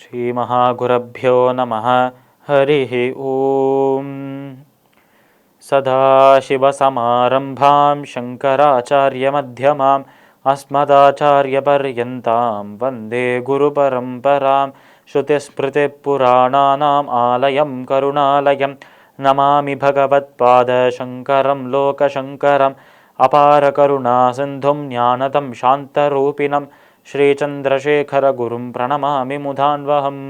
ஸ்ரீ மகாகுரப்யோ நமः. ஹரிः ஓம். சதாசிவசமாரம்பாம் சங்கராச்சார்யமத்யமாம் அஸ்மதாச்சார்யபர்யந்தாம் வந்தே குருபரம்பராம். ஸ்ருதிஸ்மிருதிப்புராணானாம் ஆலயம் கருணாலயம் நமாமி பகவத்பாதசங்கரம் லோகசங்கரம். அபாரகருணா சிந்தும் ஞானதம் சாந்தரூபிணம் ஸ்ரீச்சந்திரசேகரகுரும் பிரணமாமி முதான்வகம்.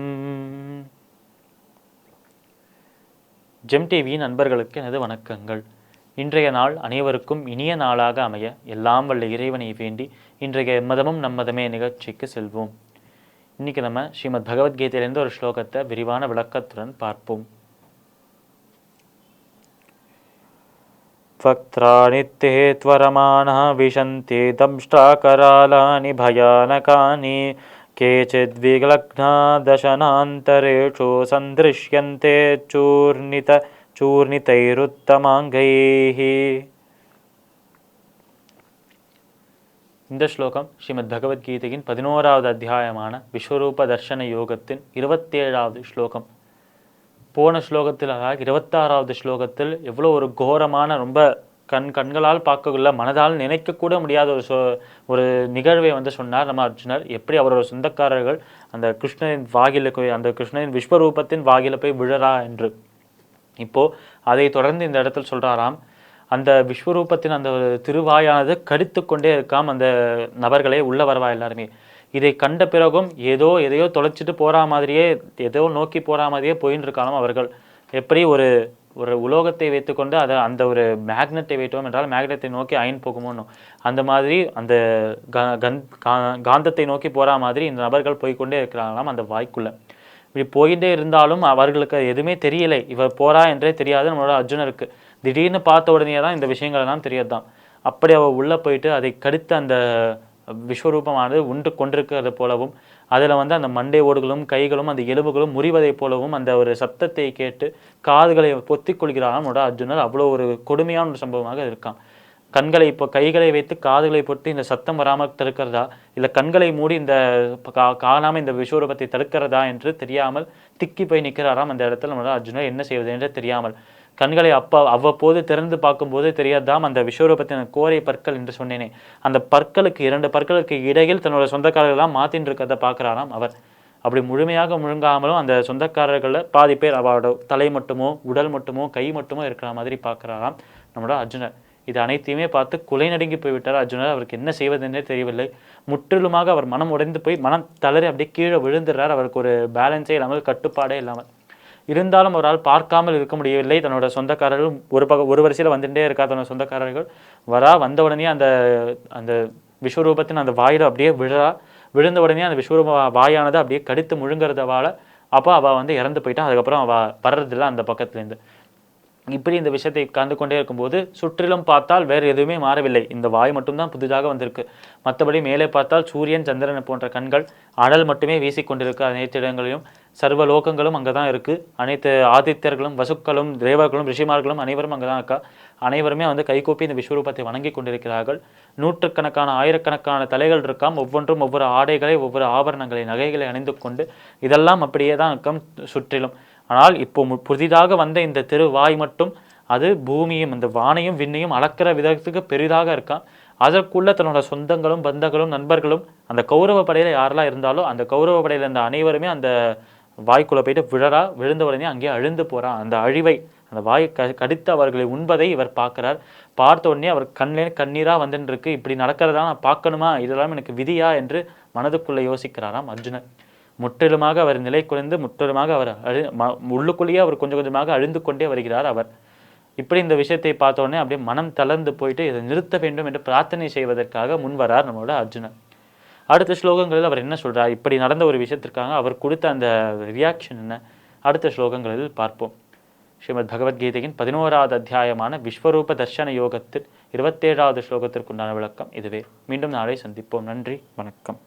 ஜெம் டிவி நண்பர்களுக்கு எனது வணக்கங்கள். இன்றைய நாள் அனைவருக்கும் இனிய நாளாக அமைய எல்லாம் வல்ல இறைவனை வேண்டி இன்றைய மதமும் நம்மதமே நிகழ்ச்சிக்கு செல்வோம். இன்னைக்கு நம்ம ஸ்ரீமத் பகவத்கீதையிலிருந்து ஒரு ஸ்லோகத்தை விரிவான விளக்கத்துடன் பார்ப்போம். வக்த்ராணித்தே த்வரமானா விஷந்தி தம்ஷ்டாகராலானி பயானகானி கேசித் விக்லக்னா தசனாந்தரேஷு சந்திருஷ்யந்தே சூர்ணிதைருத்தமாங்கைஹி. இந்த ஸ்லோகம் ஸ்ரீமத் பகவத்கீதையின் 11வது அத்தியாயமான விஸ்வரூப தர்சன யோகத்தின் 27வது ஸ்லோகம். போன ஸ்லோகத்தில், அதாவது 26வது ஸ்லோகத்தில் எவ்வளோ ஒரு கோரமான, ரொம்ப கண்களால் பார்க்கக்குள்ள மனதால் நினைக்கக்கூட முடியாத ஒரு நிகழ்வை சொன்னார் நம்ம அர்ஜுனர். எப்படி அவரோட சொந்தக்காரர்கள் அந்த கிருஷ்ணரின் வாகில அந்த கிருஷ்ணரின் விஸ்வரூபத்தின் வாகில போய் விழறா என்று. இப்போ அதை தொடர்ந்து இந்த இடத்தில் சொல்றாராம், அந்த விஸ்வரூபத்தின் அந்த திருவாயானது கடித்து கொண்டே இருக்காம் அந்த நபர்களே, உள்ள வரவா எல்லாருமே. இதை கண்ட பிறகும் எதையோ தொலைச்சிட்டு போறா மாதிரியே, ஏதோ நோக்கி போறா மாதிரியே போயின்னு இருக்காலும் அவர்கள். எப்படி ஒரு உலோகத்தை வைத்துக்கொண்டு அதை அந்த ஒரு மேக்னெட்டை வைத்தோம் என்றால் மேக்னெட்டை நோக்கி அயன் போகுமோன்னு, அந்த மாதிரி அந்த காந்தத்தை நோக்கி போறா மாதிரி இந்த நபர்கள் போய்கொண்டே இருக்கிறாங்களாம் அந்த வாய்க்குள்ள. இப்படி போயிட்டே இருந்தாலும் அவர்களுக்கு எதுவுமே தெரியலை, இவர் போறா என்றே தெரியாது நம்மளோட அர்ஜுனருக்கு. திடீர்னு பார்த்த உடனே தான் இந்த விஷயங்கள் எல்லாம் தெரியதான். அப்படி அவ உள்ள போயிட்டு அதை கடித்த அந்த விஸ்வரூபமானது உண்டு கொண்டிருக்கிறது போலவும், அதில் அந்த மண்டை ஓடுகளும் கைகளும் அந்த எலும்புகளும் முறிவதை போலவும் அந்த ஒரு சத்தத்தை கேட்டு காதுகளை பொத்திக் கொள்கிறாராம் அர்ஜுனர். அவ்வளோ ஒரு கொடுமையான ஒரு சம்பவமாக இருக்கான். கண்களை இப்போ கைகளை வைத்து காதுகளை பொத்தி இந்த சத்தம் வராமல் தடுக்கிறதா, இல்லை கண்களை மூடி இந்த காணாமல் இந்த விஸ்வரூபத்தை தடுக்கிறதா என்று தெரியாமல் திக்கி போய் நிற்கிறாராம் அந்த இடத்துல அர்ஜுனர். என்ன செய்வது என்று தெரியாமல் கண்களை அவ்வப்போது திறந்து பார்க்கும்போது தெரியாதாம் அந்த விஸ்வரூபத்தின் கோரை பற்கள் என்று சொன்னேனே, அந்த பற்களுக்கு 2 பற்களுக்கு இடையில் தன்னோட சொந்தக்காரர்கள்லாம் மாத்தின்னு இருக்கிறத பார்க்குறாராம் அவர். அப்படி முழுமையாக முழுங்காமலும் அந்த சொந்தக்காரர்களில் பாதி பேர் அவரோட தலை மட்டுமோ உடல் மட்டுமோ கை மட்டுமோ இருக்கிற மாதிரி பார்க்குறாராம் நம்மளோட அர்ஜுனர். இது அனைத்தையுமே பார்த்து குலை நடுங்கி போய்விட்டார் அர்ஜுனர். அவருக்கு என்ன செய்வதென்றே தெரியவில்லை. முற்றிலுமாக அவர் மனம் உடைந்து போய் மனம் தளறி அப்படியே கீழே விழுந்துடுறார். அவருக்கு ஒரு பேலன்ஸே இல்லாமல், கட்டுப்பாடே இல்லாமல். இருந்தாலும் அவரால் பார்க்காமல் இருக்க முடியவில்லை. தன்னோட சொந்தக்காரர்கள் ஒரு வரிசையில் வந்துட்டே இருக்கா. தன்னோட சொந்தக்காரர்கள் வந்த உடனே அந்த அந்த விஸ்வரூபத்தின் அந்த வாயில அப்படியே விழுந்த உடனே அந்த விஸ்வரூப வாயானது அப்படியே கடித்து முழுங்கிறதவால அப்போ அவள் இறந்து போயிட்டான். அதுக்கப்புறம் அவள் வர்றதில்லை அந்த பக்கத்துலேருந்து. இப்படி இந்த விஷயத்தை கண்டு கொண்டே இருக்கும்போது சுற்றிலும் பார்த்தால் வேறு எதுவுமே மாறவில்லை. இந்த வாய் மட்டும்தான் புதிதாக வந்திருக்கு. மற்றபடி மேலே பார்த்தால் சூரியன் சந்திரன் போன்ற கண்கள் அனல் மட்டுமே வீசிக்கொண்டிருக்கு. அனைத்து இடங்களிலும் சர்வ லோகங்களும் அங்கே தான் இருக்குது. அனைத்து ஆதித்யர்களும் வசுக்களும் தேவர்களும் ரிஷிமார்களும் அனைவரும் அங்கே தான் இருக்கா. அனைவருமே கைகூப்பி இந்த விஸ்வரூபத்தை வணங்கி கொண்டிருக்கிறார்கள். நூற்றுக்கணக்கான ஆயிரக்கணக்கான தலைகள் இருக்காம். ஒவ்வொன்றும் ஒவ்வொரு ஆடைகளை, ஒவ்வொரு ஆபரணங்களை, நகைகளை அணிந்து கொண்டு இதெல்லாம் அப்படியே தான் இருக்கும் சுற்றிலும். ஆனால் இப்போ புதிதாக வந்த இந்த திருவாய் மட்டும் அது பூமியும் அந்த வானையும் விண்ணையும் அளக்கிற விதத்துக்கு பெரிதாக இருக்கான். அதற்குள்ள தன்னோட சொந்தங்களும் பந்தங்களும் நண்பர்களும் அந்த கௌரவ படையில யாரெல்லாம் இருந்தாலும் அந்த கௌரவ படையில இருந்த அனைவருமே அந்த வாய்க்குள்ள போயிட்டு விழுந்த உடனே அங்கேயே அழிந்து போறான். அந்த அழிவை, அந்த வாய் கடித்து அவர்களை உண்பதை இவர் பார்க்கிறார். பார்த்த உடனே அவர் கண்ணீரா வந்துட்டு இருக்கு. இப்படி நடக்கிறதா நான் பார்க்கணுமா, இதெல்லாம் எனக்கு விதியா என்று மனதுக்குள்ள யோசிக்கிறாராம் அர்ஜுனர். முற்றிலுமாக அவர் நிலை குறைந்து முற்றிலுமாக அவர் உள்ளுக்குள்ளேயே அவர் கொஞ்சம் கொஞ்சமாக அழிந்து கொண்டே வருகிறார் அவர். இப்படி இந்த விஷயத்தை பார்த்த உடனே அப்படியே மனம் தளர்ந்து போயிட்டு இதை நிறுத்த வேண்டும் என்று பிரார்த்தனை செய்வதற்காக முன்வரார் நம்மளோட அர்ஜுனர். அடுத்த ஸ்லோகங்களில் அவர் என்ன சொல்றார், இப்படி நடந்த ஒரு விஷயத்திற்காக அவர் கொடுத்த அந்த ரியாக்ஷன் என்ன, அடுத்த ஸ்லோகங்களில் பார்ப்போம். ஸ்ரீமத் பகவத்கீதையின் 11வது அத்தியாயமான விஸ்வரூப தர்சன யோகத்தில் 27வது ஸ்லோகத்திற்குண்டான விளக்கம் இதுவே. மீண்டும் நாளை சந்திப்போம். நன்றி, வணக்கம்.